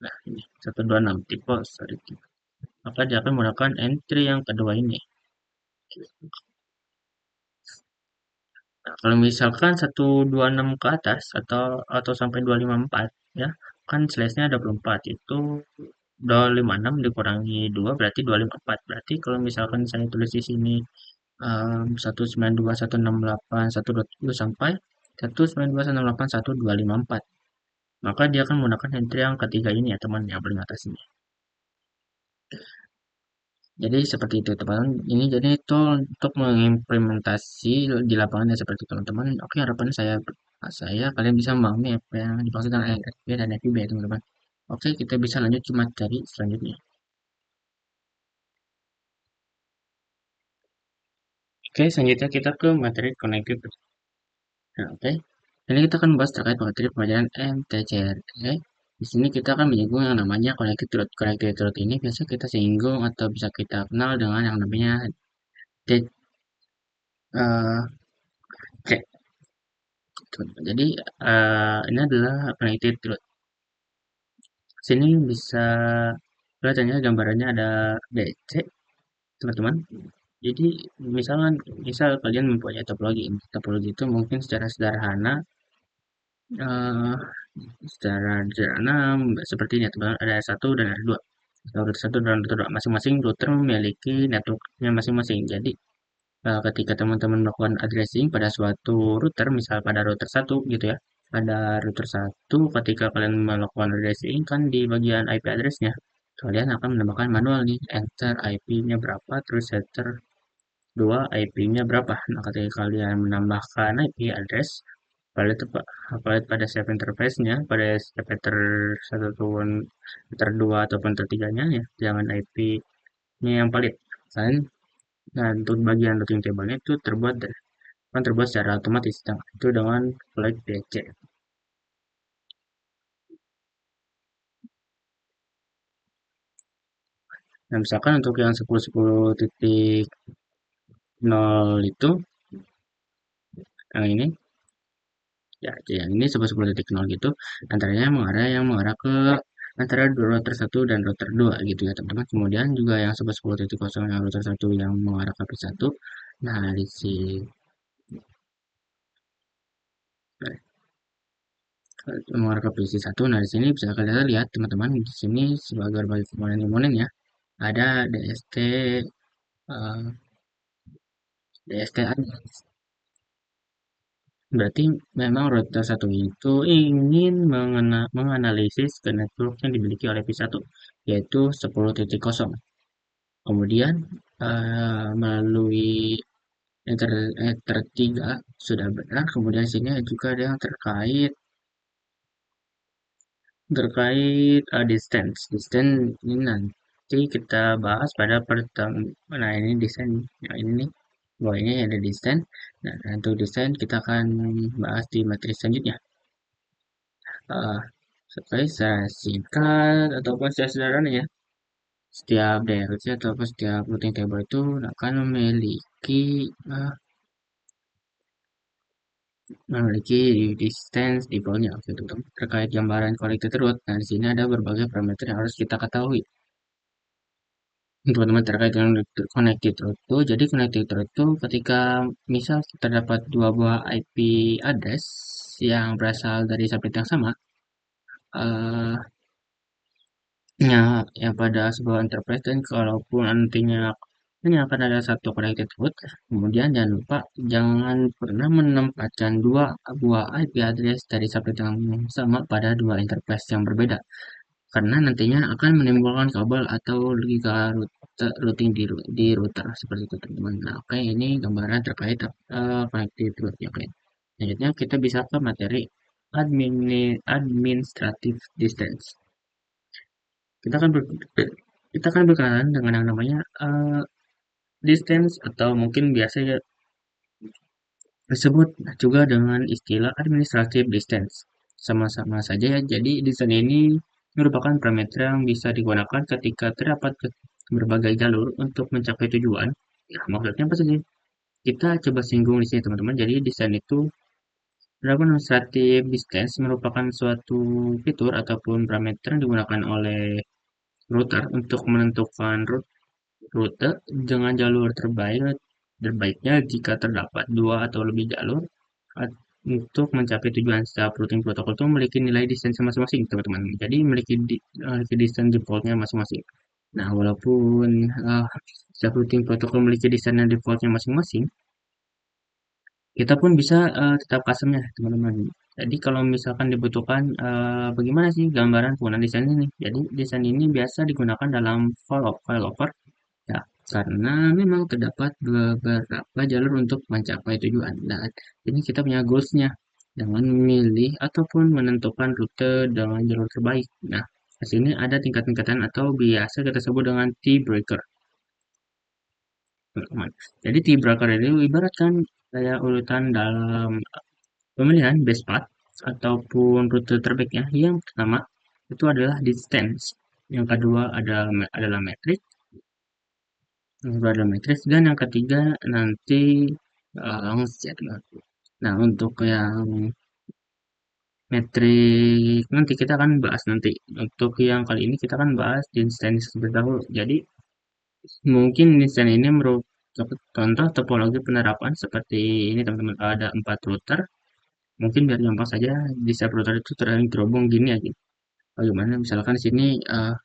Nah, ini 126 tipe sorry. Maka dia akan menggunakan entry yang kedua ini. Nah, kalau misalkan 126 ke atas atau sampai 254 ya, kan slash-nya ada 24 itu 256 dikurangi 2 berarti 254. Berarti kalau misalkan saya tulis di sini 192 168 120 sampai 192 168 1254. Maka dia akan menggunakan entry yang ketiga ini ya teman yang paling atas ini. Jadi seperti itu teman-teman. Ini jadi itu untuk mengimplementasi di lapangannya seperti itu teman-teman. Oke harapannya saya kalian bisa memahami apa yang dimaksud dengan RFP dan FIB ya teman-teman. Oke kita bisa lanjut ke materi selanjutnya. Oke selanjutnya kita ke materi connected. Nah, oke. Ini kita akan membahas terkait materi pelajaran MTCRE. Di sini kita akan menyinggung yang namanya connected road. Connected road ini biasa kita singgung atau bisa kita kenal dengan yang namanya D, eh, C. Jadi ini adalah connected road. Sini bisa kelihatannya gambarannya ada DC, teman-teman. Jadi misal kalian mempunyai topologi ini. Topologi itu mungkin eh, secara sederhana seperti ini, teman. Ada satu dan ada dua. Router satu dan router dua. Masing-masing router memiliki networknya masing-masing. Jadi ketika teman-teman melakukan addressing pada suatu router, misal pada router satu gitu ya, pada router satu ketika kalian melakukan addressing kan di bagian IP address-nya, kalian akan menambahkan manual nih, enter IP-nya berapa, terus enter 2 IP-nya berapa. Nah, ketika kalian menambahkan IP address, pada save interface-nya, pada save enter 1 ataupun enter 2 ataupun enter 3-nya ya, jangan IP-nya yang valid. Kalian Nah, untuk bagian routing table-nya itu terbuat secara otomatis. Nah, itu dengan flag DC. Nah, misalkan untuk yang 10.10.0 itu, yang ini, ya, yang ini 10.10.0 gitu, yang mengarah ke antara router satu dan router 2 gitu ya, teman-teman. Kemudian juga yang 10.10.0 yang router satu yang mengarah ke P1. Nah, di sini mengarah ke PC1. Nah, di sini bisa kalian lihat teman-teman di sini sebagai berbagai komponen ya. Ada DST DST ada. Berarti memang router satu itu ingin menganalisis ke network yang dimiliki oleh P1 yaitu 10.0. Kemudian melalui Ether 3 sudah benar. Kemudian sini juga ada yang terkait distance. Distance ini nanti kita bahas pada pertemuan. Nah ini distance. Nah ini nih. Bahwa ini ada distance. Nah untuk distance kita akan bahas di materi selanjutnya. Uh, secara singkat ataupun secara sederhana ya. Setiap DRC ataupun setiap routing table itu akan uh, memiliki distance di bawahnya gitu. Terkait gambaran connected road. Nah di sini ada berbagai parameter yang harus kita ketahui. teman-teman terkait dengan connected route itu. Jadi connected route itu ketika misal terdapat dua buah IP address yang berasal dari subnet yang sama, eh, yang pada sebuah enterprise dan kalaupun nantinya hanya akan ada satu connected route, kemudian jangan lupa jangan pernah menempatkan dua buah IP address dari subnet yang sama pada dua enterprise yang berbeda. Karena nantinya akan menimbulkan kabel atau logika routing di router seperti itu teman-teman. Nah, oke ini gambaran terkait connected route ya oke. Selanjutnya kita bisa ke materi administrative distance. Kita akan kita akan berkenalan dengan yang namanya distance atau mungkin biasa disebut juga dengan istilah administrative distance. Sama-sama saja ya. Jadi distance ini merupakan parameter yang bisa digunakan ketika terdapat berbagai jalur untuk mencapai tujuan. Nah, maksudnya apa sih? Kita coba singgung di sini teman-teman. Jadi desain itu berapa administrative distance merupakan suatu fitur ataupun parameter yang digunakan oleh router untuk menentukan rute dengan jalur terbaiknya jika terdapat dua atau lebih jalur untuk mencapai tujuan. Setiap routing protokol itu memiliki nilai distance masing-masing, teman-teman. Jadi memiliki distance defaultnya masing-masing. Nah, walaupun setiap routing protokol memiliki desain dan defaultnya masing-masing, kita pun bisa tetap custom-nya, teman-teman. Jadi kalau misalkan dibutuhkan, bagaimana sih gambaran penggunaan desain ini? Jadi desain ini biasa digunakan dalam file over. Ya, karena memang terdapat beberapa jalur untuk mencapai tujuan. Dan ini kita punya goals-nya dengan memilih ataupun menentukan rute dengan jalur terbaik. Nah, di sini ada tingkat-tingkatan atau biasa kita sebut dengan T-breaker, teman-teman. Jadi T-breaker ini ibaratkan kayak urutan dalam pemilihan best path ataupun rute terbaiknya. Yang pertama itu adalah distance. Yang kedua adalah metric. Barometris dan yang ketiga nanti longset. Nah, untuk yang metrik nanti kita akan bahas nanti. Untuk yang kali ini kita akan bahas di instansi terlebih dahulu. Jadi mungkin instansi ini merupakan contoh topologi penerapan seperti ini teman-teman. Ada 4 router. Mungkin biar gampang saja di setiap router itu terhubung gini aja. Bagaimana misalkan di sini nah,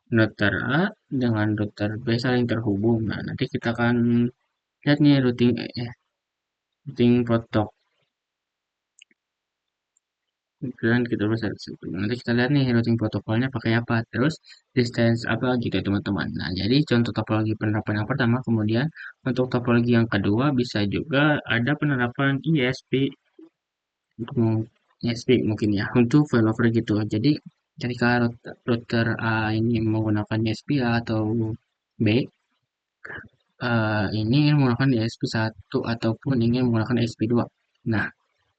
router A dengan router B saling terhubung. Nah, nanti kita akan lihat nih routing protokol dan kita bisa nanti kita lihat nih routing protokolnya pakai apa terus distance apa gitu ya teman-teman. Nah jadi contoh topologi penerapan yang pertama, kemudian untuk topologi yang kedua bisa juga ada penerapan ISP mungkin ya untuk failover gitu. Jadi ketika router A ini menggunakan ISP A atau B, ini ingin menggunakan ISP 1 ataupun ingin menggunakan ISP 2. Nah,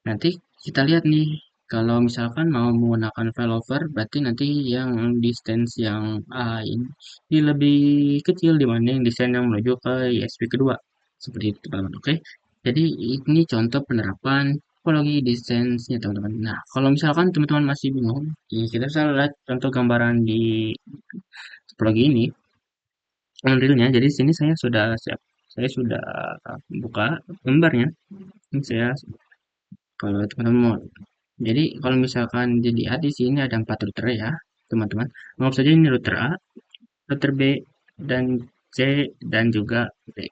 nanti kita lihat nih, kalau misalkan mau menggunakan failover, berarti nanti yang distance yang A ini lebih kecil dibanding desain yang menuju ke ISP kedua. Seperti itu, teman-teman. Oke. Jadi ini contoh penerapan topologi distance-nya, teman-teman. Nah, kalau misalkan teman-teman masih bingung, kita bisa lihat contoh gambaran di topologi ini, realnya. Jadi sini saya sudah siap. Saya sudah buka gambarnya. Ini saya kalau teman-teman mau. Jadi kalau misalkan dilihat di sini ada 4 router ya, teman-teman. Anggap saja ini router A, router B, dan C, dan juga D.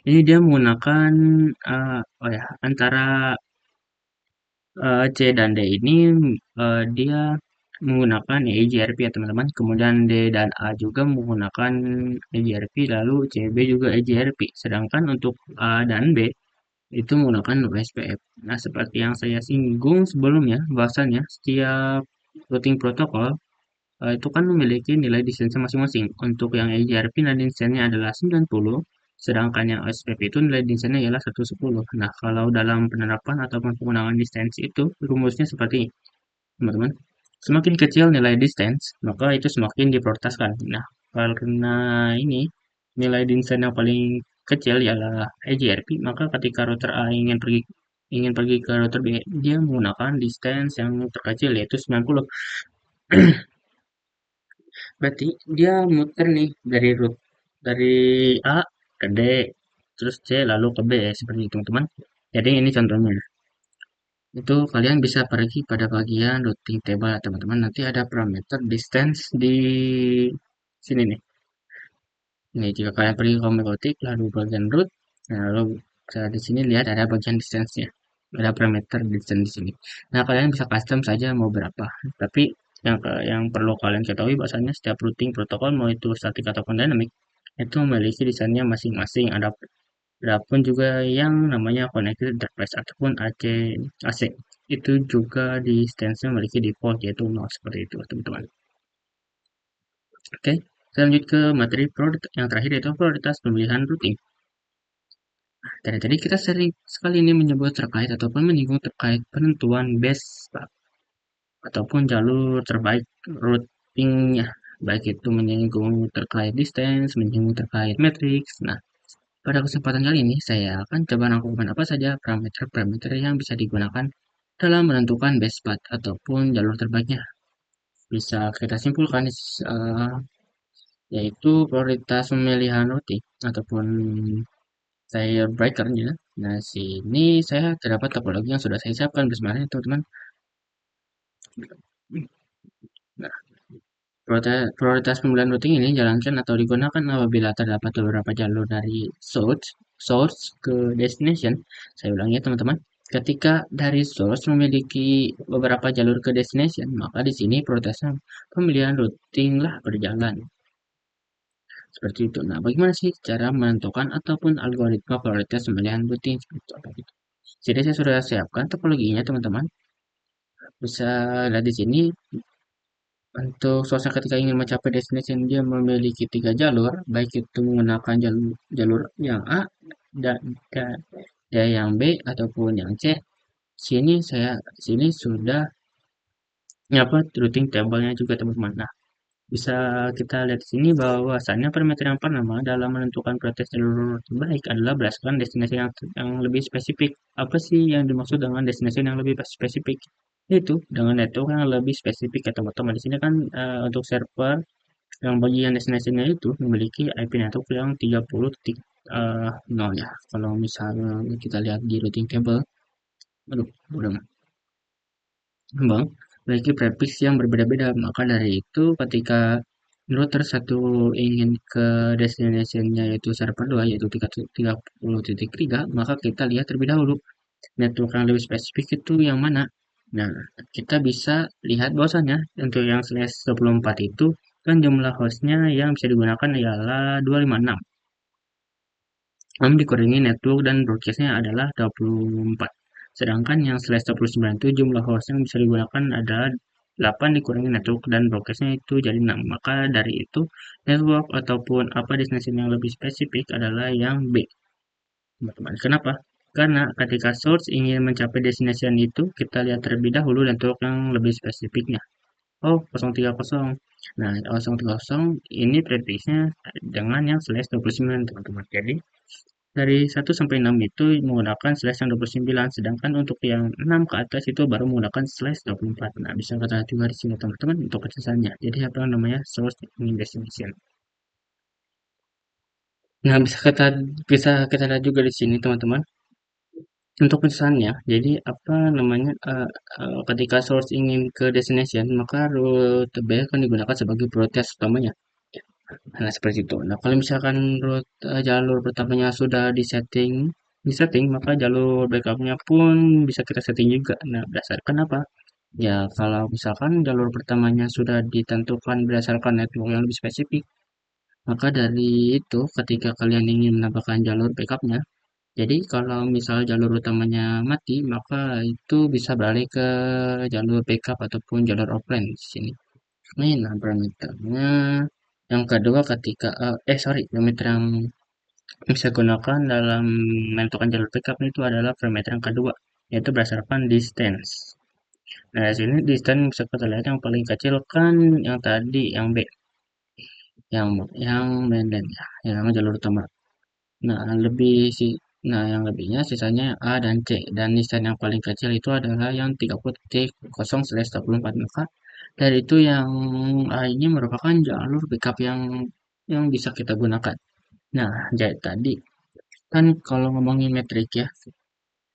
Ini dia menggunakan oh ya, antara C dan D ini dia menggunakan EGRP ya teman-teman. Kemudian D dan A juga menggunakan EGRP, lalu CB juga EGRP. Sedangkan untuk A dan B itu menggunakan OSPF. Nah, seperti yang saya singgung sebelumnya, bahwasannya setiap routing protokol itu kan memiliki nilai distance masing-masing. Untuk yang EGRP nilai distance-nya adalah 90, sedangkan yang OSPF itu nilai distance-nya ialah 110. Nah, kalau dalam penerapan ataupun penggunaan distance itu rumusnya seperti ini, teman-teman. Semakin kecil nilai distance, maka itu semakin diprioritaskan. Nah, karena ini nilai distance yang paling kecil ialah EGRP, maka ketika router A ingin pergi ke router B, dia menggunakan distance yang terkecil yaitu 90. Berarti dia muter nih dari root dari A ke D, terus C lalu ke B ya, seperti itu teman-teman. Jadi ini contohnya. Itu kalian bisa pergi pada bagian routing table ya, teman-teman. Nanti ada parameter distance di sini nih. Ini jika kalian pergi ke Megotic lalu bagian root, nah, lalu di sini lihat ada bagian distance-nya. Ada parameter distance di sini. Nah, kalian bisa custom saja mau berapa. Tapi yang perlu kalian ketahui bahwasanya setiap routing protokol mau itu static ataupun dynamic itu memiliki desainnya masing-masing. Adapun juga yang namanya connected interface ataupun AC itu juga di stance-nya memiliki default yaitu 0 seperti itu teman-teman. Oke, saya lanjut ke materi yang terakhir yaitu prioritas pemilihan routing. Dari tadi kita sering sekali ini menyebut terkait ataupun menyinggung terkait penentuan best path ataupun jalur terbaik routingnya. Baik itu menyinggung terkait distance, menyinggung terkait matrix. Nah, pada kesempatan kali ini saya akan coba rangkumkan apa saja parameter-parameter yang bisa digunakan dalam menentukan best path ataupun jalur terbaiknya. Bisa kita simpulkan yaitu prioritas pemilihan routing ataupun saya breakernya. Nah, sini saya terdapat topologi yang sudah saya siapkan sebenarnya teman-teman. Nah, prioritas pemilihan routing ini jalankan atau digunakan apabila terdapat beberapa jalur dari source ke destination. Saya ulangi ya teman-teman. Ketika dari source memiliki beberapa jalur ke destination, maka di sini prioritasnya pemilihan routing lah berjalan. Seperti itu. Nah, bagaimana sih cara menentukan ataupun algoritma prioritas pemilihan routing seperti itu? Apa gitu? Jadi saya sudah siapkan topologinya teman-teman. Bisa lihat di sini untuk source ketika ingin mencapai destination dia memiliki tiga jalur, baik itu menggunakan jalur yang A dan, dan, dan yang B ataupun yang C. Sini sudah nyapa routing table-nya juga teman-teman. Nah, bisa kita lihat di sini bahwasannya parameter yang pertama dalam menentukan prioritas jalur terbaik adalah berdasarkan destinasi yang lebih spesifik. Apa sih yang dimaksud dengan destinasi yang lebih spesifik? Itu dengan network yang lebih spesifik atau teman-teman di sini kan untuk server yang bagian destinasinya itu memiliki IP network yang 30.0 ya. Kalau misalnya kita lihat di routing table, aduh, udah Bang, memiliki prefix yang berbeda-beda. Maka dari itu, ketika router satu ingin ke destination-nya yaitu server 2 yaitu 30.3, maka kita lihat terlebih dahulu network yang lebih spesifik itu yang mana. Nah, kita bisa lihat bahwasannya untuk yang slash 24 itu kan jumlah hostnya yang bisa digunakan ialah 256. Dikurangi network dan broadcastnya adalah 24. Sedangkan yang slash 29 itu jumlah host yang bisa digunakan adalah 8 dikurangi network dan broadcastnya itu jadi 6. Maka dari itu network ataupun apa destinasi yang lebih spesifik adalah yang B. Teman-teman. Kenapa? Karena ketika source ingin mencapai destination itu, kita lihat terlebih dahulu network yang lebih spesifiknya. Oh, 030. Nah, 030 ini prefixnya dengan yang slash 29, teman-teman. Jadi, dari 1 sampai 6 itu menggunakan slash yang 29, sedangkan untuk yang 6 ke atas itu baru menggunakan slash 24. Nah, bisa kita lihat juga di sini teman-teman untuk kecerahannya. Jadi apa yang namanya source ingin destination. Nah, bisa kita lihat juga di sini teman-teman. Untuk pesannya, jadi apa namanya ketika source ingin ke destination, maka rute B akan digunakan sebagai prioritas utamanya. Nah, seperti itu. Nah, kalau misalkan jalur pertamanya sudah disetting, maka jalur backupnya pun bisa kita setting juga. Nah, berdasarkan apa? Ya, kalau misalkan jalur pertamanya sudah ditentukan berdasarkan network yang lebih spesifik, maka dari itu ketika kalian ingin menambahkan jalur backupnya, jadi kalau misal jalur utamanya mati, maka itu bisa beralih ke jalur backup ataupun jalur offline di sini. Ini nah parameternya. Yang kedua ketika sorry, parameter yang bisa gunakan dalam menentukan jalur backup itu adalah parameter yang kedua, yaitu berdasarkan distance. Nah, di sini distance bisa kita lihat yang paling kecil kan yang tadi, yang B, yang mainland ya, yang nama jalur utama. Nah, yang lebihnya sisanya A dan C dan distance yang paling kecil itu adalah yang 30.0/24. Maka Dan itu yang ini merupakan jalur backup yang bisa kita gunakan. Nah, jadi tadi kan kalau ngomongin metrik ya,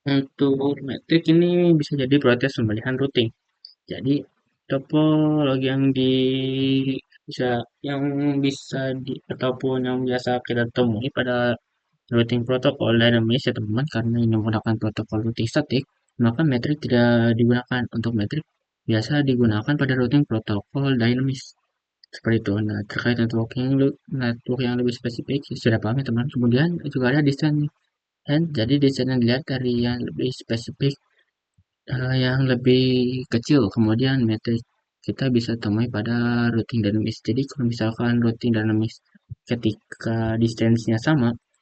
untuk metrik ini bisa jadi proses pemilihan routing. Jadi topologi bisa yang bisa ataupun yang biasa kita temui pada routing protokol dinamis ya teman-teman, karena ini menggunakan protokol routing statik, maka metrik tidak digunakan. Untuk metrik biasa digunakan pada routing protokol dinamis. Seperti itu. Nah, terkait network yang lebih spesifik, sudah paham ya teman. Kemudian juga ada desain. Dan jadi desain yang dilihat dari yang lebih spesifik, yang lebih kecil. Kemudian metrik kita bisa temui pada routing dinamis. Jadi kalau misalkan routing dinamis ketika distansinya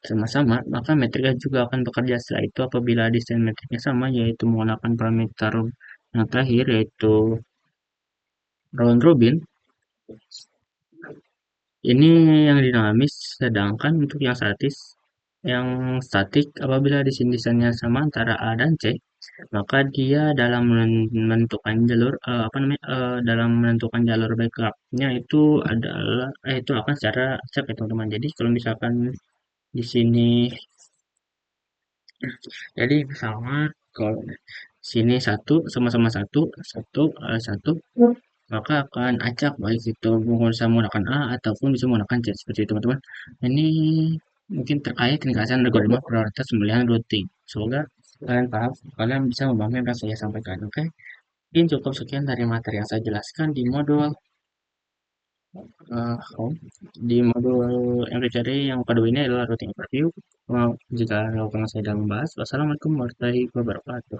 sama-sama, maka metriknya juga akan bekerja. Setelah itu apabila desain metriknya sama, yaitu menggunakan parameter yang terakhir, yaitu round robin, ini yang dinamis, sedangkan untuk yang statik apabila desainnya sama antara A dan C, maka dia dalam menentukan jalur dalam menentukan jalur backupnya itu itu akan secara acak ya teman-teman. Jadi kalau misalkan di sini, jadi misalnya kalau sini satu sama-sama satu satu satu, maka akan acak baik itu bisa menggunakan A ataupun bisa menggunakan C seperti itu teman-teman. Ini mungkin terkait ringkasan algoritma prioritas pemilihan routing. Semoga kalian paham, kalian bisa memahami apa yang saya sampaikan. Oke, mungkin cukup sekian dari materi yang saya jelaskan di modul home. Di modul MPCD yang kedua ini adalah routing overview. Jika ada yang saya dalam membahas, wassalamualaikum warahmatullahi wabarakatuh.